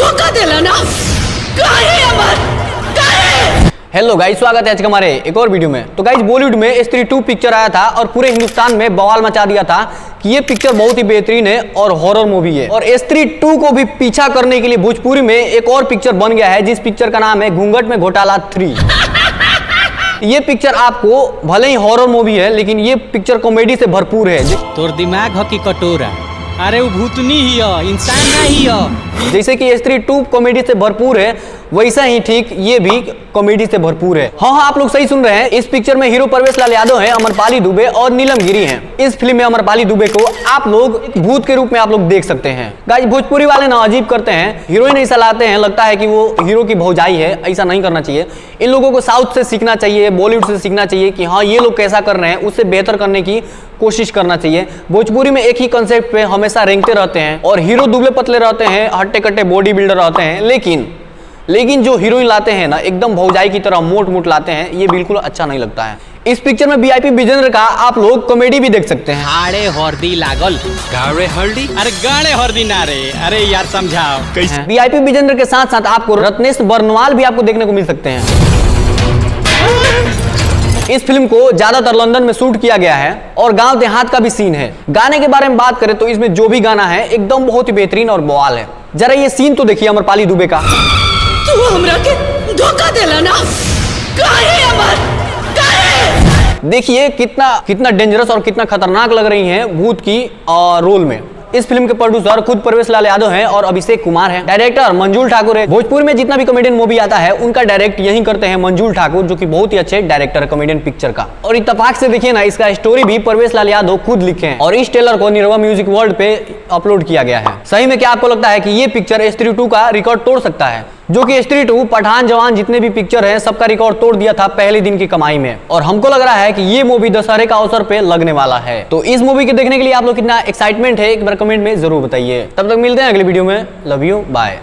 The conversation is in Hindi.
धोखा देला ना। काहे अमर काहे। हेलो गाइस, स्वागत है आज के हमारे एक और वीडियो में। तो गाइस, बॉलीवुड में स्त्री 2 पिक्चर आया था और पूरे हिंदुस्तान में बवाल मचा दिया था कि ये पिक्चर बहुत ही बेहतरीन है और हॉरर मूवी है। और स्त्री 2 को भी पीछा करने के लिए भोजपुरी में एक और पिक्चर बन गया है, जिस पिक्चर का नाम है घूंघट में घोटाला 3। ये पिक्चर आपको भले ही हॉरर मूवी है, लेकिन ये पिक्चर कॉमेडी से भरपूर है। तोर दिमाग हो कि कटोरा, अरे वो भूतनी ही हो, इंसान नहीं हो। जैसे कि स्त्री 2 कॉमेडी से भरपूर है, वैसा ही ठीक ये भी कॉमेडी से भरपूर है। हाँ, आप लोग सही सुन रहे हैं। इस पिक्चर में हीरो परवेश लाल यादव हैं, अमरपाली दुबे और नीलम गिरी हैं। इस फिल्म में अमरपाली दुबे को आप लोग भूत के रूप में आप लोग देख सकते हैं। गाइस, भोजपुरी वाले ना अजीब करते हैं, हीरोइन ऐसा लाते हैं, लगता है कि वो हीरो की भौजाई है। ऐसा नहीं करना चाहिए। इन लोगों को साउथ से सीखना चाहिए, बॉलीवुड से सीखना चाहिए कि हाँ, ये लोग कैसा कर रहे हैं, उससे बेहतर करने की कोशिश करना चाहिए। भोजपुरी में एक ही कंसेप्ट पे हमेशा रेंगते रहते हैं और हीरो दुबले पतले रहते हैं, हट्टे कट्टे बॉडी बिल्डर रहते हैं, लेकिन जो हीरोइन लाते हैं ना, एकदम भौजाई की तरह मोट मोट लाते हैं, ये बिल्कुल अच्छा नहीं लगता है। इस पिक्चर में वीआईपी विजेंद्र का आप लोग कॉमेडी भी देख सकते हैं। गाड़े हल्दी लागल, गाड़े हल्दी, अरे गाड़े हल्दी ना रे, अरे यार समझाओ कैसे। वीआईपी विजेंद्र के साथ साथ आपको रत्नेश बर्नवाल भी आपको देखने को मिल सकते हैं। इस फिल्म को ज्यादातर लंदन में शूट किया गया है और गांव देहात का भी सीन है। गाने के बारे में बात करें तो इसमें जो भी गाना है एकदम बहुत ही बेहतरीन और बवाल है। जरा ये सीन तो देखिए अमरपाली दुबे का। तू हमरा के धोखा देला ना। काहे अमर काहे। देखिए कितना डेंजरस और कितना खतरनाक लग रही हैं भूत की रोल में। इस फिल्म के प्रोड्यूसर खुद परवेश लाल यादव हैं और अभिषेक कुमार हैं। डायरेक्टर मंजूल ठाकुर है। भोजपुर में जितना भी कॉमेडियन मूवी आता है उनका डायरेक्ट यही करते हैं मंजूल ठाकुर, जो कि बहुत ही अच्छे डायरेक्टर है कॉमेडियन पिक्चर का। और इत्तेफाक से देखिए ना, इसका स्टोरी भी परवेश लाल यादव खुद लिखे हैं और इस ट्रेलर को निर्वा म्यूजिक वर्ल्ड पे अपलोड किया गया है। सही में क्या आपको लगता है कि ये पिक्चर स्त्री 2 का रिकॉर्ड तोड़ सकता है? जो कि स्त्री 2, पठान, जवान जितने भी पिक्चर हैं सबका रिकॉर्ड तोड़ दिया था पहले दिन की कमाई में। और हमको लग रहा है कि ये मूवी दशहरे का अवसर पे लगने वाला है। तो इस मूवी के देखने के लिए आप लोग कितना एक्साइटमेंट है, एक बार कमेंट में जरूर बताइए। तब तक मिलते हैं अगले वीडियो में। Love you, bye.